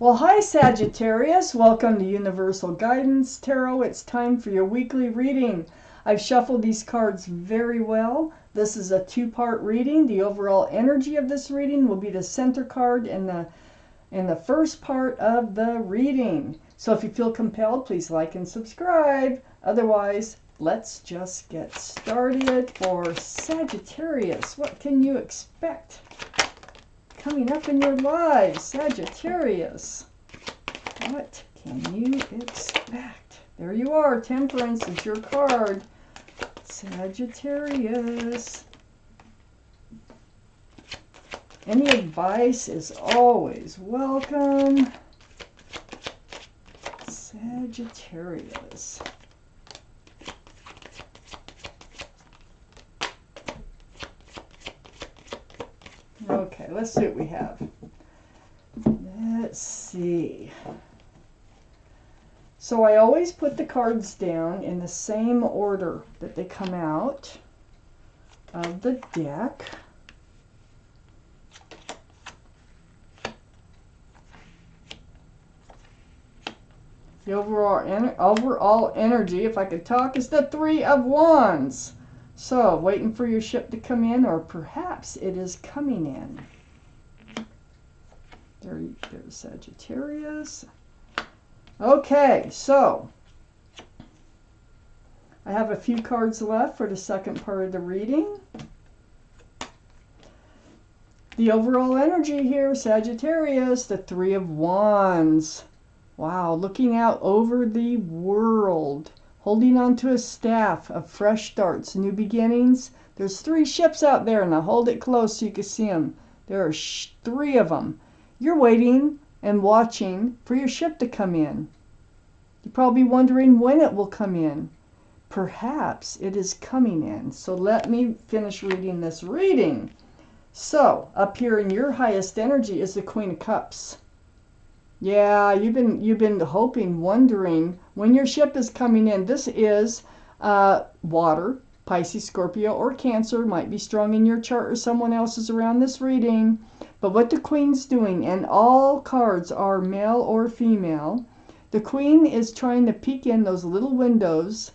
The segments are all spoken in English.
Well, hi Sagittarius, welcome to Universal Guidance Tarot. It's time for your weekly reading. I've shuffled these cards very well. This is a two-part reading. The overall energy of this reading will be the center card in the first part of the reading. So if you feel compelled, please like and subscribe. Otherwise, let's just get started. For Sagittarius, what can you expect coming up in your lives, Sagittarius? What can you expect? There you are. Temperance is your card, Sagittarius. Any advice is always welcome, Sagittarius. Okay, let's see what we have. Let's see. So I always put the cards down in the same order that they come out of the deck. The overall energy, if I could talk, is the Three of Wands. So, waiting for your ship to come in, or perhaps it is coming in. There's Sagittarius. Okay, so I have a few cards left for the second part of the reading. The overall energy here, Sagittarius, the Three of Wands. Wow, looking out over the world. Holding onto a staff of fresh starts, new beginnings. There's three ships out there, and I'll hold it close so you can see them. There are three of them. You're waiting and watching for your ship to come in. You're probably wondering when it will come in. Perhaps it is coming in. So let me finish reading this reading. So, up here in your highest energy is the Queen of Cups. Yeah, you've been hoping, wondering when your ship is coming in. This is water, Pisces, Scorpio, or Cancer. Might be strong in your chart or someone else's around this reading. But what the Queen's doing, and all cards are male or female, the Queen is trying to peek in those little windows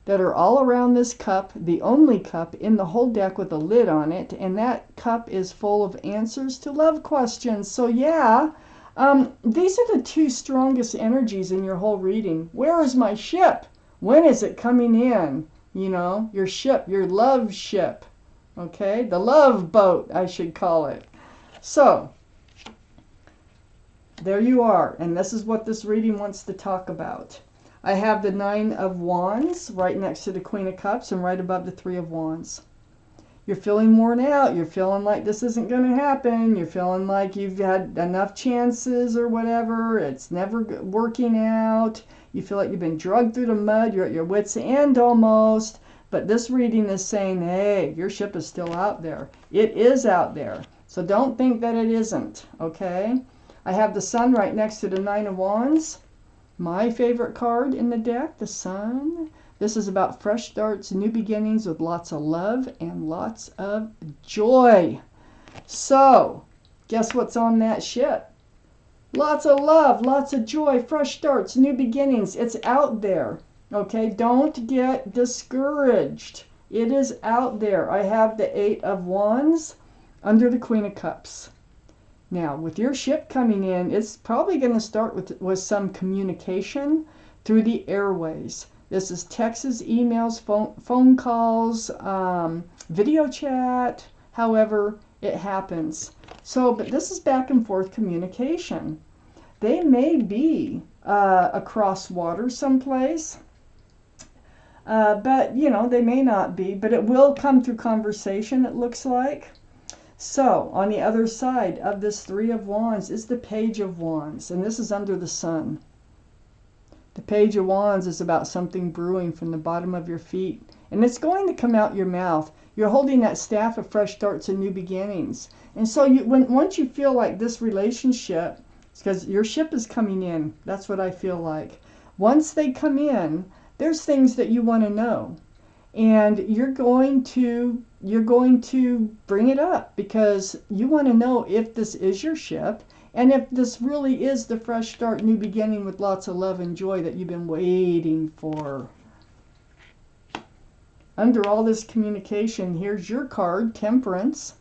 that are all around this cup, the only cup in the whole deck with a lid on it, and that cup is full of answers to love questions. So yeah, these are the two strongest energies in your whole reading. Where is my ship? When is it coming in? You know, your ship, your love ship. Okay, the love boat, I should call it. So, there you are, and this is what this reading wants to talk about. I have the Nine of Wands right next to the Queen of Cups and right above the Three of Wands. You're feeling worn out. You're feeling like this isn't going to happen. You're feeling like you've had enough chances or whatever. It's never working out. You feel like you've been dragged through the mud. You're at your wit's end almost. But this reading is saying, hey, your ship is still out there. It is out there. So don't think that it isn't, okay? I have the Sun right next to the Nine of Wands. My favorite card in the deck, the Sun. This is about fresh starts, new beginnings with lots of love and lots of joy. So, guess what's on that ship? Lots of love, lots of joy, fresh starts, new beginnings. It's out there. Okay, don't get discouraged. It is out there. I have the Eight of Wands under the Queen of Cups. Now, with your ship coming in, it's probably going to start with some communication through the airways. This is texts, emails, phone calls, video chat, however it happens. So, but this is back and forth communication. They may be across water someplace, but, you know, they may not be, but it will come through conversation, it looks like. So, on the other side of this Three of Wands is the Page of Wands, and this is under the Sun. The Page of Wands is about something brewing from the bottom of your feet, and it's going to come out your mouth. You're holding that staff of fresh starts and new beginnings. And so once you feel like this relationship, it's because your ship is coming in. That's what I feel like. Once they come in, there's things that you want to know. And you're going to bring it up because you want to know if this is your ship and if this really is the fresh start, new beginning with lots of love and joy that you've been waiting for. Under all this communication, here's your card, Temperance.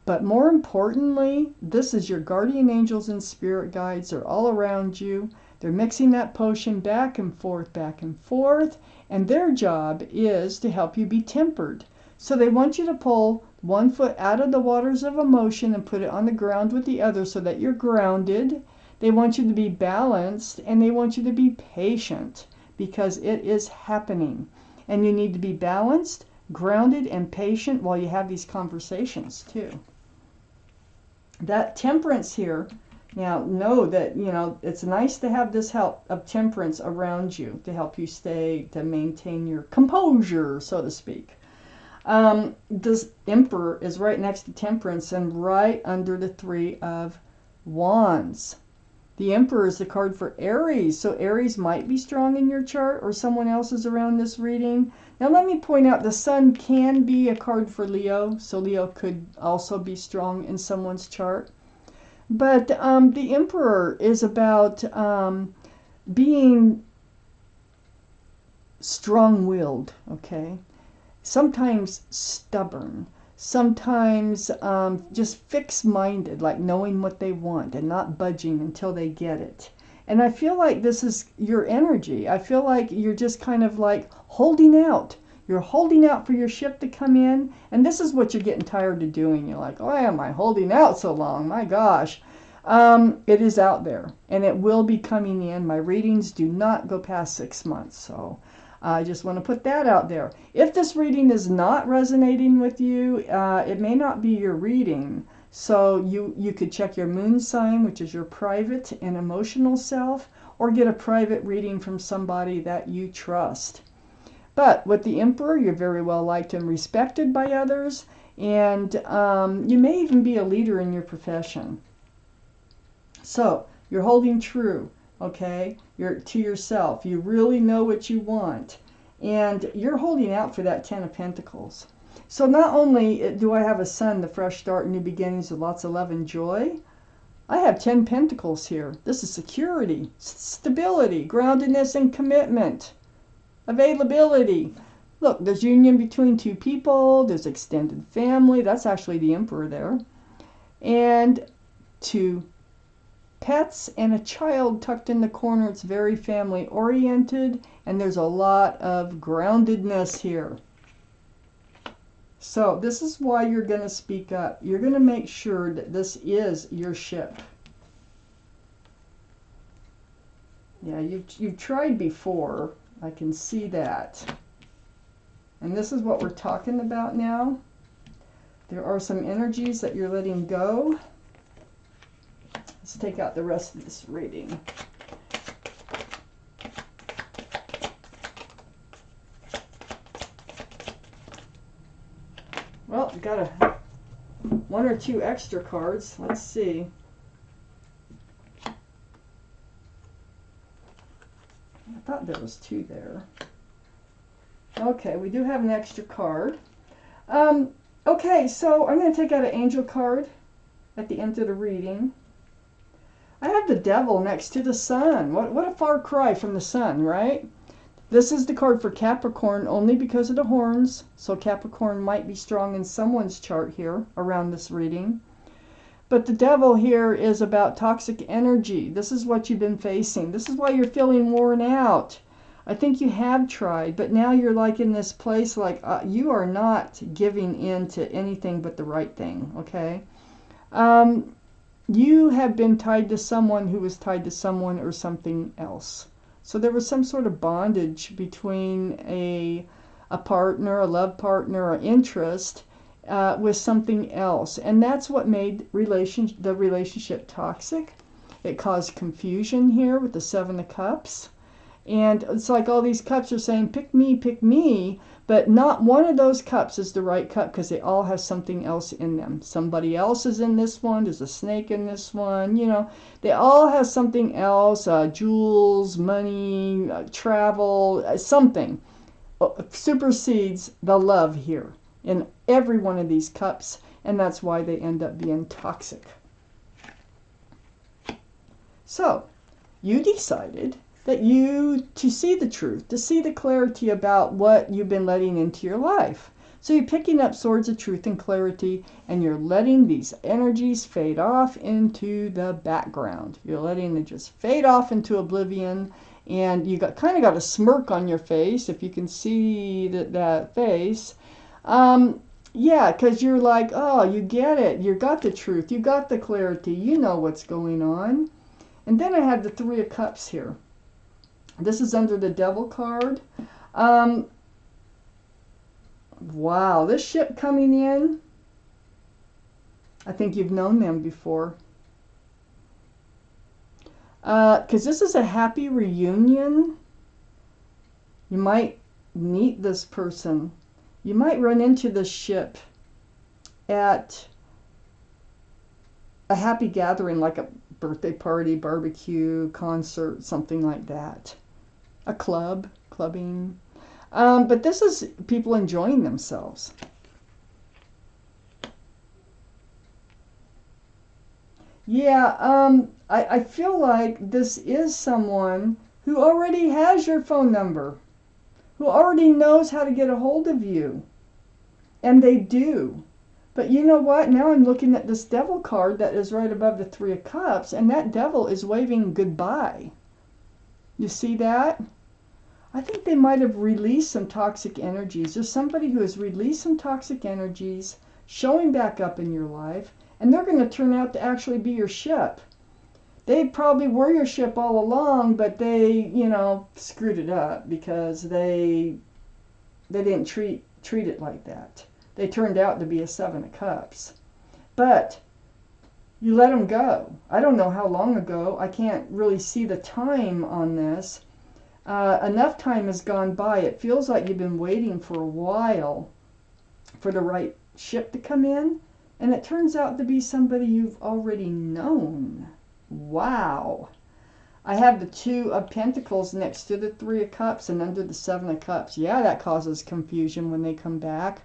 But more importantly, this is your guardian angels and spirit guides. They're all around you. They're mixing that potion back and forth, and their job is to help you be tempered. So they want you to pull one foot out of the waters of emotion and put it on the ground with the other so that you're grounded. They want you to be balanced, and they want you to be patient because it is happening. And you need to be balanced, grounded, and patient while you have these conversations too. That temperance here, now know that, it's nice to have this help of temperance around you to help you to maintain your composure, so to speak. This Emperor is right next to Temperance and right under the Three of Wands. The Emperor is the card for Aries, so Aries might be strong in your chart or someone else is around this reading. Now let me point out the Sun can be a card for Leo, so Leo could also be strong in someone's chart. But the Emperor is about being strong-willed, okay? Sometimes stubborn. Sometimes just fixed-minded, like knowing what they want and not budging until they get it. And I feel like this is your energy. I feel like you're just kind of like holding out. You're holding out for your ship to come in, and this is what you're getting tired of doing. You're like, why am I holding out so long? My gosh. It is out there, and it will be coming in. My readings do not go past 6 months, so I just want to put that out there. If this reading is not resonating with you, it may not be your reading. So you could check your moon sign, which is your private and emotional self, or get a private reading from somebody that you trust. But with the Emperor, you're very well liked and respected by others, and you may even be a leader in your profession. So you're holding true. Okay, you're to yourself. You really know what you want, and you're holding out for that Ten of Pentacles. So not only do I have a Sun, the fresh start, new beginnings with lots of love and joy, I have 10 Pentacles here. This is security, stability, groundedness, and commitment, availability. Look, there's union between two people. There's extended family. That's actually the Emperor there, and two pets and a child tucked in the corner. It's very family oriented, and there's a lot of groundedness here. So this is why you're going to speak up. You're going to make sure that this is your ship. Yeah, you've tried before. I can see that. And this is what we're talking about now. There are some energies that you're letting go. Let's take out the rest of this reading. Well, we got one or two extra cards. Let's see. I thought there was two there. Okay, we do have an extra card. Okay, so I'm going to take out an angel card at the end of the reading. I have the Devil next to the Sun. What a far cry from the Sun, right? This is the card for Capricorn only because of the horns. So Capricorn might be strong in someone's chart here around this reading. But the Devil here is about toxic energy. This is what you've been facing. This is why you're feeling worn out. I think you have tried, but now you're like in this place like you are not giving in to anything but the right thing, okay? You have been tied to someone who was tied to someone or something else. So there was some sort of bondage between a partner, a love partner, or interest with something else. And that's what made the relationship toxic. It caused confusion here with the Seven of Cups. And it's like all these cups are saying, pick me, but not one of those cups is the right cup because they all have something else in them. Somebody else is in this one. There's a snake in this one. You know, they all have something else, jewels, money, travel, something. supersedes the love here in every one of these cups, and that's why they end up being toxic. So, you decided that to see the truth, to see the clarity about what you've been letting into your life. So you're picking up swords of truth and clarity, and you're letting these energies fade off into the background. You're letting it just fade off into oblivion, and you kind of got a smirk on your face, if you can see that face. Yeah, because you're like, oh, you get it. You got the truth. You got the clarity. You know what's going on. And then I have the Three of Cups here. This is under the Devil card. Wow, this ship coming in, I think you've known them before. Because this is a happy reunion. You might meet this person. You might run into this ship at a happy gathering, like a birthday party, barbecue, concert, something like that. A clubbing. But this is people enjoying themselves. Yeah, I feel like this is someone who already has your phone number, who already knows how to get a hold of you. And they do. But you know what? Now I'm looking at this Devil card that is right above the Three of Cups, and that Devil is waving goodbye. You see that? I think they might have released some toxic energies. There's somebody who has released some toxic energies, showing back up in your life, and they're going to turn out to actually be your ship. They probably were your ship all along, but they, screwed it up because they didn't treat it like that. They turned out to be a Seven of Cups. But you let them go. I don't know how long ago. I can't really see the time on this. Enough time has gone by. It feels like you've been waiting for a while for the right ship to come in. And it turns out to be somebody you've already known. Wow. I have the Two of Pentacles next to the Three of Cups and under the Seven of Cups. Yeah, that causes confusion when they come back.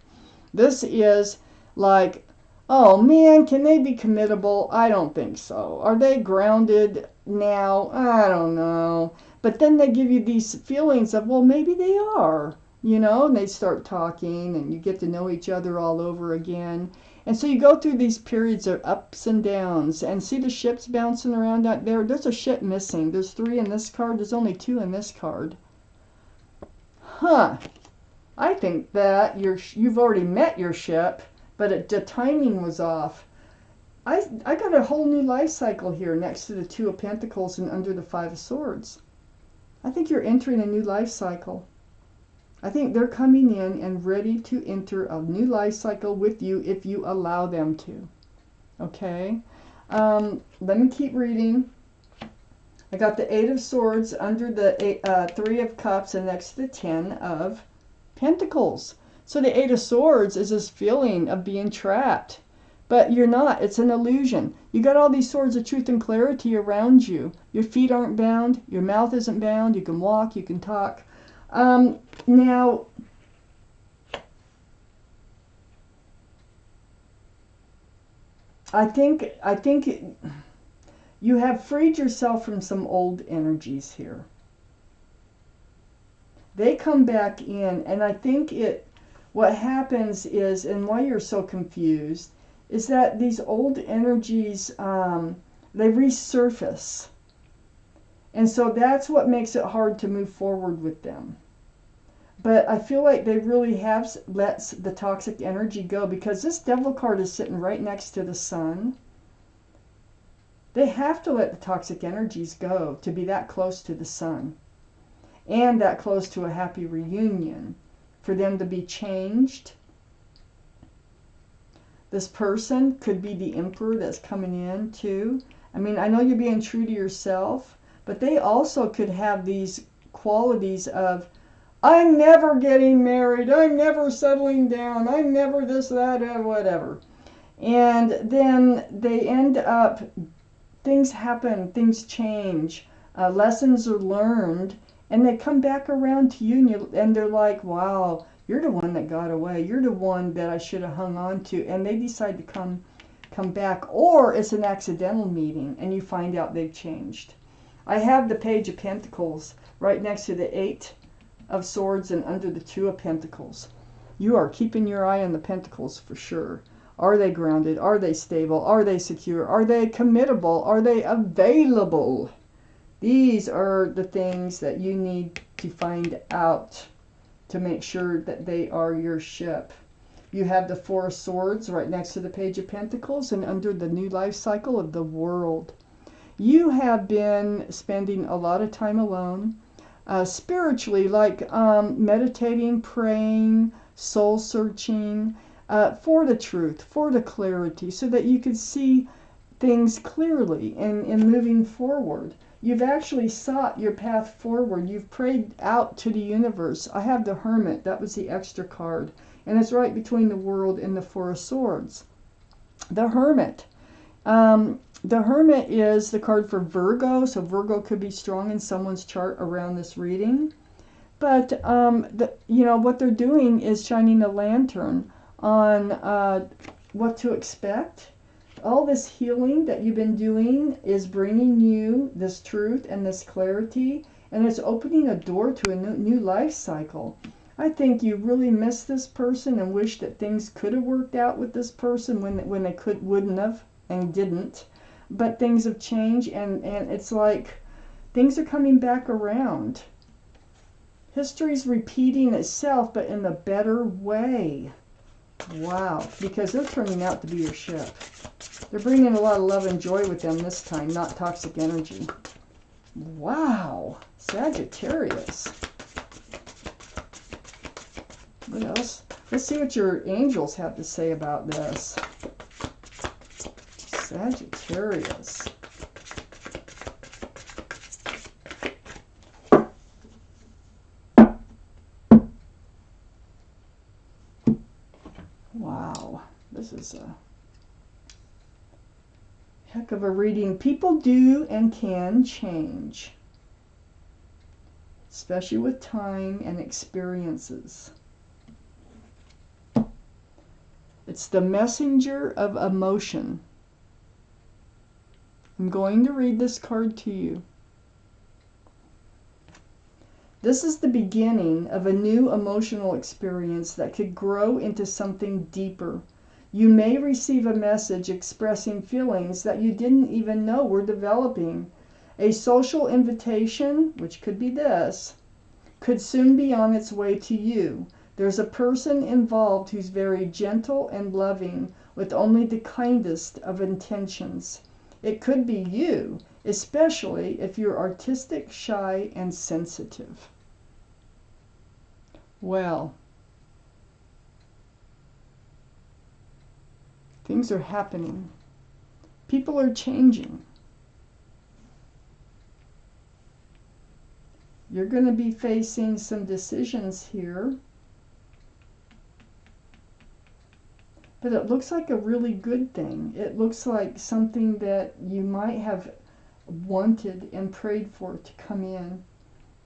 This is like, oh man, can they be committable? I don't think so. Are they grounded now? I don't know. But then they give you these feelings of, well, maybe they are, and they start talking and you get to know each other all over again. And so you go through these periods of ups and downs, and see the ships bouncing around out there. There's a ship missing. There's 3 in this card. There's only 2 in this card. Huh. I think that you've already met your ship, but the timing was off. I got a whole new life cycle here next to the Two of Pentacles and under the Five of Swords. I think you're entering a new life cycle. I think they're coming in and ready to enter a new life cycle with you if you allow them to. Okay? Let me keep reading. I got the Eight of Swords under the Three of Cups and next to the Ten of Pentacles. So the Eight of Swords is this feeling of being trapped. But you're not. It's an illusion. You got all these swords of truth and clarity around you. Your feet aren't bound. Your mouth isn't bound. You can walk. You can talk. Now, I think you have freed yourself from some old energies here. They come back in, and I think what happens is, and why you're so confused, is that these old energies, they resurface. And so that's what makes it hard to move forward with them. But I feel like they really have let the toxic energy go, because this Devil card is sitting right next to the Sun. They have to let the toxic energies go to be that close to the Sun and that close to a happy reunion for them to be changed. This person could be the Emperor that's coming in too. I mean, I know you're being true to yourself, but they also could have these qualities of, I'm never getting married, I'm never settling down, I'm never this, that, whatever. And then they end up, things happen, things change, lessons are learned, And they come back around to you, and they're like, wow, you're the one that got away. You're the one that I should have hung on to. And they decide to come back. Or it's an accidental meeting, and you find out they've changed. I have the Page of Pentacles right next to the Eight of Swords and under the Two of Pentacles. You are keeping your eye on the Pentacles for sure. Are they grounded? Are they stable? Are they secure? Are they committable? Are they available? These are the things that you need to find out to make sure that they are your ship. You have the Four of Swords right next to the Page of Pentacles and under the new life cycle of the World. You have been spending a lot of time alone, spiritually, like meditating, praying, soul searching, for the truth, for the clarity, so that you could see things clearly and moving forward. You've actually sought your path forward. You've prayed out to the universe. I have the Hermit. That was the extra card. And it's right between the World and the Four of Swords. The Hermit. The Hermit is the card for Virgo. So Virgo could be strong in someone's chart around this reading. But, what they're doing is shining a lantern on what to expect. All this healing that you've been doing is bringing you this truth and this clarity, and it's opening a door to a new life cycle. I think you really miss this person and wish that things could have worked out with this person when they wouldn't have and didn't. But things have changed, and it's like things are coming back around. History's repeating itself, but in a better way. Wow, because they're turning out to be your ship. They're bringing a lot of love and joy with them this time, not toxic energy. Wow, Sagittarius. What else? Let's see what your angels have to say about this. Sagittarius. Wow, this is a heck of a reading. People do and can change, especially with time and experiences. It's the messenger of emotion. I'm going to read this card to you. This is the beginning of a new emotional experience that could grow into something deeper. You may receive a message expressing feelings that you didn't even know were developing. A social invitation, which could be this, could soon be on its way to you. There's a person involved who's very gentle and loving, with only the kindest of intentions. It could be you, especially if you're artistic, shy, and sensitive. Well, things are happening. People are changing. You're going to be facing some decisions here. But it looks like a really good thing. It looks like something that you might have wanted and prayed for to come in,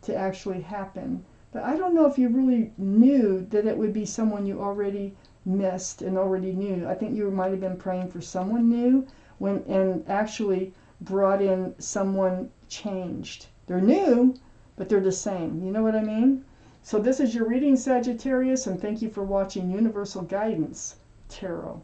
to actually happen. But I don't know if you really knew that it would be someone you already missed and already knew. I think you might have been praying for someone new and actually brought in someone changed. They're new, but they're the same. You know what I mean? So this is your reading, Sagittarius, and thank you for watching Universal Guidance Tarot.